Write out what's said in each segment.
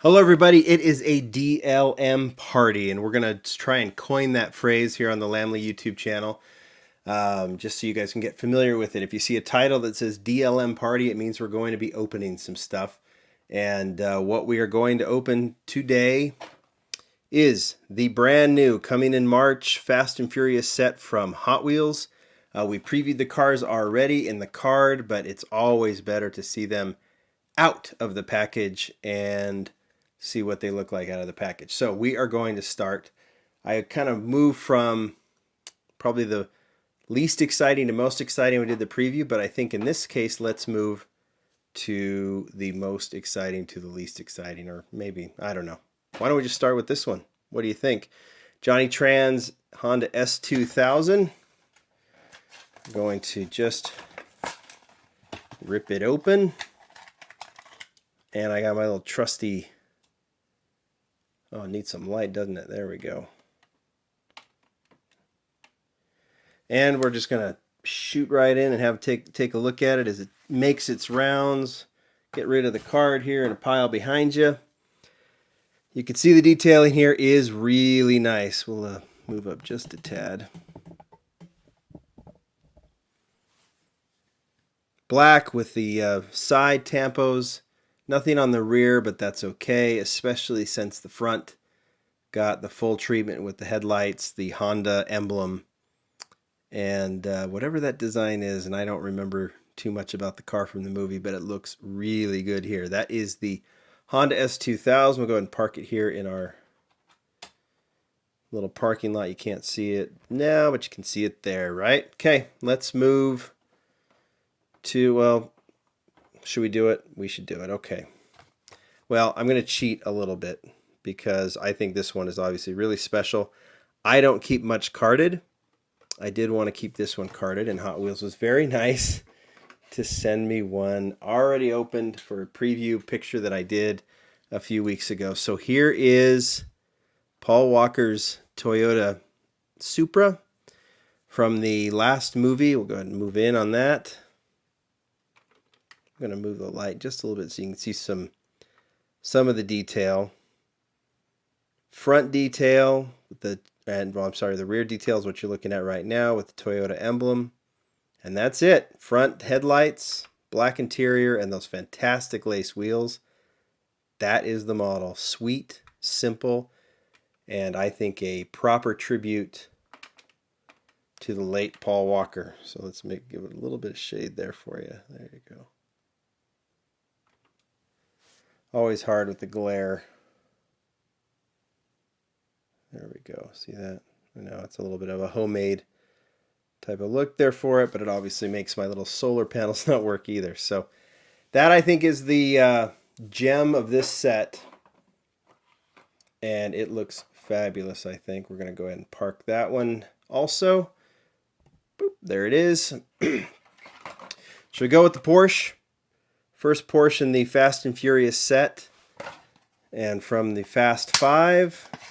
Hello, everybody. It is a DLM party, and we're going to try and coin that phrase here on the Lamley YouTube channel, just so you guys can get familiar with it. If you see a title that says DLM party, it means we're going to be opening some stuff. And what we are going to open today is the brand new, coming in March, Fast and Furious set from Hot Wheels. We previewed the cars already in the card, but it's always better to see them out of the package and see what they look like out of the package. So we are going to start. I kind of moved from probably the least exciting to most exciting. We did the preview, but I think in this case, let's move to the most exciting to the least exciting, or maybe, I don't know. Why don't we just start with this one? What do you think? Johnny Tran's Honda S2000. I'm going to just rip it open. And I got my little trusty, oh, it needs some light, doesn't it? There we go. And we're just going to shoot right in and have take a look at it as it makes its rounds. Get rid of the card here in a pile behind you. You can see the detailing here is really nice. We'll move up just a tad. Black with the side tampos. Nothing on the rear, but that's okay, especially since the front got the full treatment with the headlights, the Honda emblem, and whatever that design is. And I don't remember too much about the car from the movie, but it looks really good here. That is the Honda S2000. We'll go ahead and park it here in our little parking lot. You can't see it now, but you can see it there, right? Okay, let's move to, well, should we do it? We should do it. Okay. Well, I'm going to cheat a little bit because I think this one is obviously really special. I don't keep much carded. I did want to keep this one carded, and Hot Wheels was very nice to send me one already opened for a preview picture that I did a few weeks ago. So here is Paul Walker's Toyota Supra from the last movie. We'll go ahead and move in on that. I'm going to move the light just a little bit so you can see some of the detail. Front detail with the the rear detail is what you're looking at right now with the Toyota emblem. And that's it. Front headlights, black interior, and those fantastic lace wheels. That is the model. Sweet, simple, and I think a proper tribute to the late Paul Walker. So let's give it a little bit of shade there for you. There you go. Always hard with the glare. There we go. See that? I know it's a little bit of a homemade type of look there for it, but it obviously makes my little solar panels not work either. So that, I think, is the gem of this set. And it looks fabulous, I think. We're going to go ahead and park that one also. Boop, there it is. Should we go with the Porsche? First Porsche in the Fast and Furious set. And from the Fast 5, I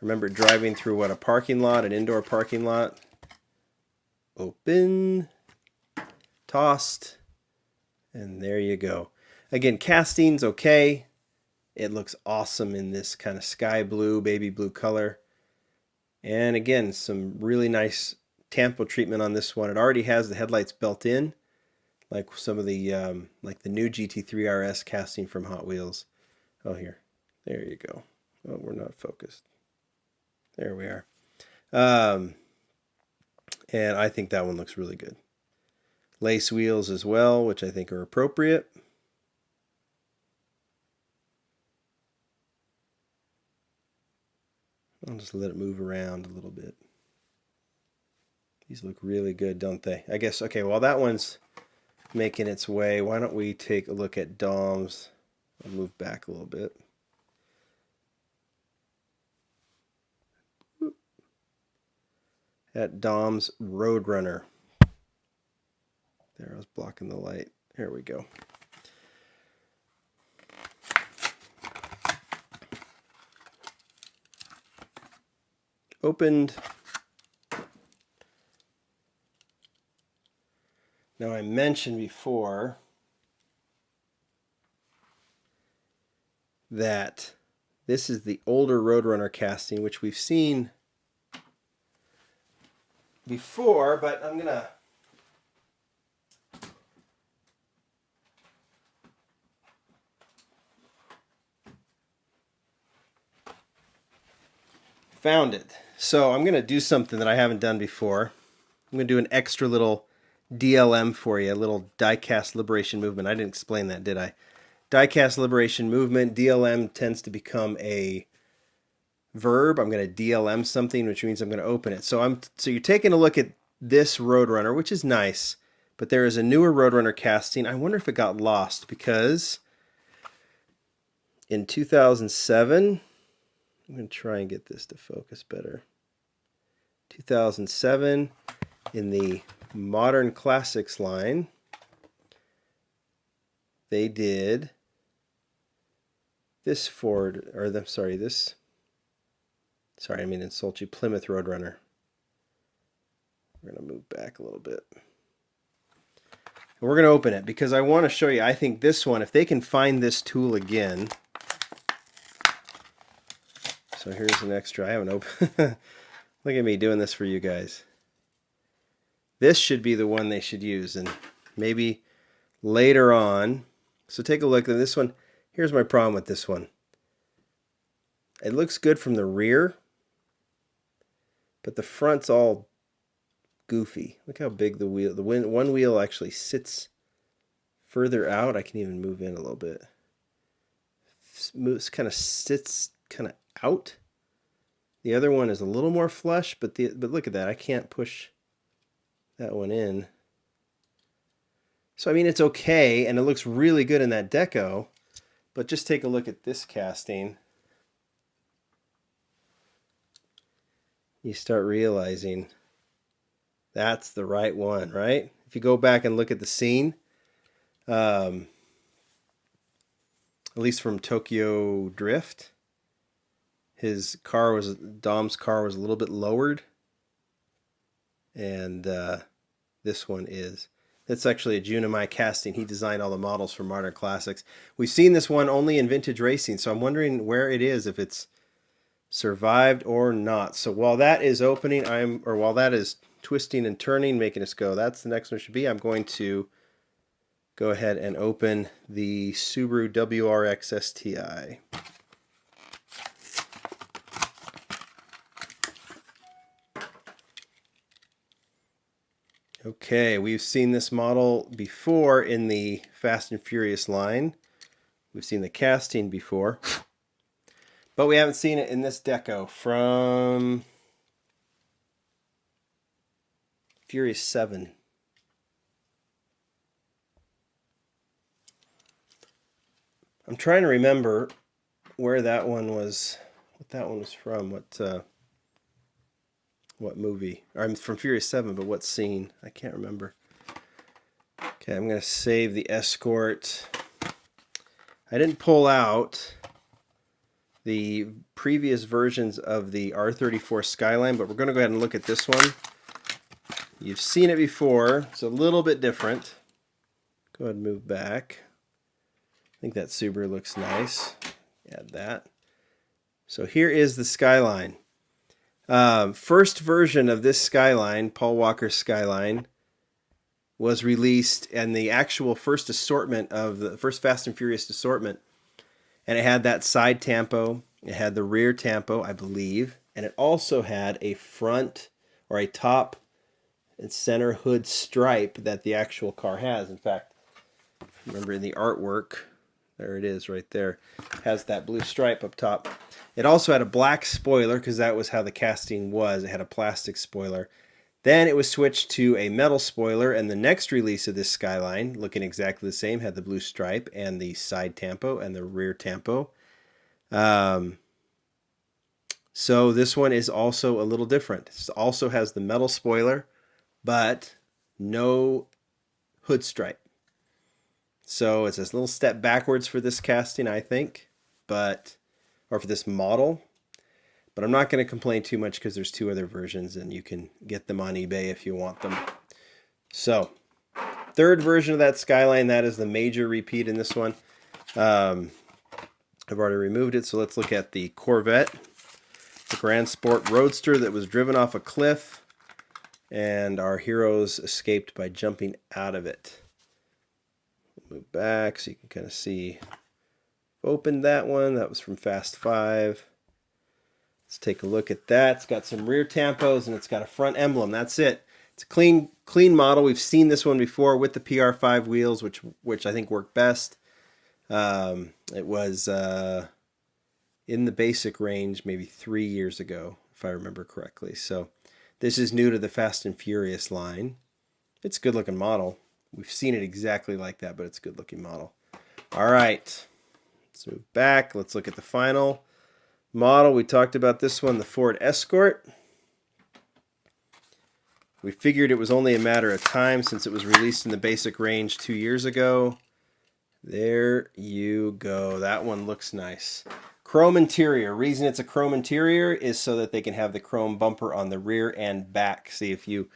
remember driving through, what, a parking lot, an indoor parking lot. Open, tossed, and there you go. Again, casting's okay. It looks awesome in this kind of sky blue, baby blue color. And again, some really nice tampo treatment on this one. It already has the headlights built in, like some of the like the new GT3 RS casting from Hot Wheels. Oh, here. There you go. Oh, we're not focused. There we are. And I think that one looks really good. Lace wheels as well, which I think are appropriate. I'll just let it move around a little bit. These look really good, don't they? I guess, okay, while that one's making its way, why don't we take a look at Dom's? I'll move back a little bit. At Dom's Roadrunner. There, I was blocking the light. Here we go. Opened. Now, I mentioned before that this is the older Roadrunner casting, which we've seen before, but I'm gonna found it. So I'm gonna do something that I haven't done before. I'm gonna do an extra little DLM for you, a little die-cast liberation movement. I didn't explain that, did I? Die-cast liberation movement. DLM tends to become a verb. I'm going to DLM something, which means I'm going to open it. So you're taking a look at this Roadrunner, which is nice, but there is a newer Roadrunner casting. I wonder if it got lost, because in 2007, I'm going to try and get this to focus better. 2007, in the Modern Classics line, they did this Ford, or I'm sorry, this, sorry, I mean insult you, Plymouth Roadrunner. We're going to move back a little bit. And we're going to open it because I want to show you, I think this one, if they can find this tool again. So here's an extra, I haven't opened. Look at me doing this for you guys. This should be the one they should use, and maybe later on. So take a look at this one. Here's my problem with this one. It looks good from the rear, but the front's all goofy. Look how big the wheel, one wheel actually sits further out. I can even move in a little bit. Moves, kind of sits kind of out. The other one is a little more flush, but look at that. I can't push that one in. So I mean, it's okay, and it looks really good in that deco, but just take a look at this casting. You start realizing that's the right one, right? If you go back and look at the scene, at least from Tokyo Drift, Dom's car was a little bit lowered, and this one is. That's actually a Junimai casting. He designed all the models for Modern Classics. We've seen this one only in Vintage Racing, so I'm wondering where it is, if it's survived or not. So while that is opening, while that is twisting and turning, making us go, that's the next one should be. I'm going to go ahead and open the Subaru Wrx Sti. Okay, we've seen this model before in the Fast and Furious line. We've seen the casting before, but we haven't seen it in this deco from Furious 7. I'm trying to remember where that one was, what that one was from, what movie? I'm from Furious 7, but what scene? I can't remember. Okay, I'm going to save the Escort. I didn't pull out the previous versions of the R34 Skyline, but we're going to go ahead and look at this one. You've seen it before. It's a little bit different. Go ahead and move back. I think that Subaru looks nice. Add that. So here is the Skyline. First version of this Skyline, Paul Walker's Skyline, was released in the actual first assortment of the first Fast and Furious assortment. And it had that side tampo. It had the rear tampo, I believe. And it also had a front or a top and center hood stripe that the actual car has. In fact, remember in the artwork, there it is right there. It has that blue stripe up top. It also had a black spoiler because that was how the casting was. It had a plastic spoiler. Then it was switched to a metal spoiler, and the next release of this Skyline, looking exactly the same, had the blue stripe and the side tampo and the rear tampo. So this one is also a little different. It also has the metal spoiler, but no hood stripe. So it's a little step backwards for this casting, I think, or for this model. But I'm not going to complain too much because there's two other versions and you can get them on eBay if you want them. So, third version of that Skyline, that is the major repeat in this one. I've already removed it, so let's look at the Corvette, the Grand Sport Roadster that was driven off a cliff, and our heroes escaped by jumping out of it. Move back so you can kind of see. Opened that one. That was from Fast 5. Let's take a look at that. It's got some rear tampos and it's got a front emblem. That's it. It's a clean model. We've seen this one before with the PR5 wheels, which I think work best. It was in the basic range maybe 3 years ago, if I remember correctly. So this is new to the Fast and Furious line. It's a good looking model. We've seen it exactly like that, but it's a good looking model. All right, let's move back. Let's look at the final model. We talked about this one, the Ford Escort. We figured it was only a matter of time since it was released in the basic range 2 years ago. There you go. That one looks nice. Chrome interior. Reason it's a chrome interior is so that they can have the chrome bumper on the rear and back. See, if you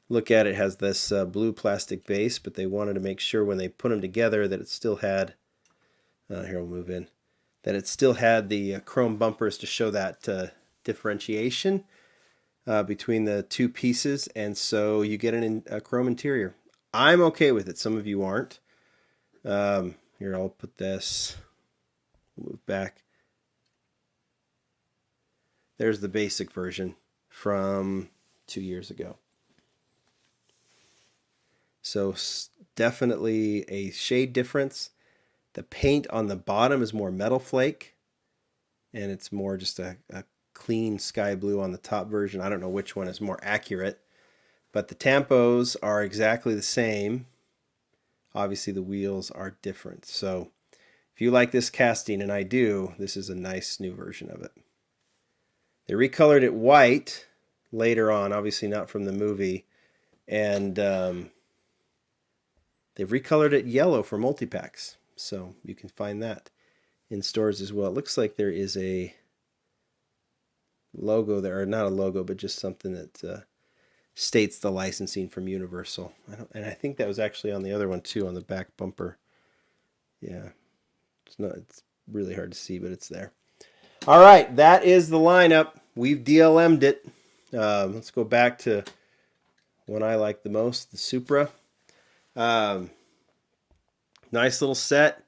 look at it, it has this blue plastic base, but they wanted to make sure when they put them together that it still had, here we'll move in, that it still had the chrome bumpers to show that differentiation between the two pieces, and so you get a chrome interior. I'm okay with it. Some of you aren't. Here, I'll put this, move back. There's the basic version from 2 years ago. So definitely a shade difference. The paint on the bottom is more metal flake, and it's more just a clean sky blue on the top version. I don't know which one is more accurate, but the tampos are exactly the same. Obviously the wheels are different. So if you like this casting, and I do, this is a nice new version of it. They recolored it white later on, obviously not from the movie, and they've recolored it yellow for multi-packs, so you can find that in stores as well. It looks like there is a logo there, or not a logo, but just something that states the licensing from Universal. And I think that was actually on the other one too, on the back bumper. Yeah, it's really hard to see, but it's there. All right, that is the lineup. We've DLM'd it. Let's go back to one I like the most, the Supra. Nice little set,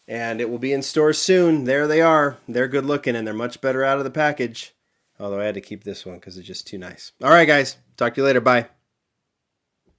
and it will be in stores soon. There they are. They're good looking, and they're much better out of the package. Although I had to keep this one because it's just too nice. All right, guys. Talk to you later. Bye.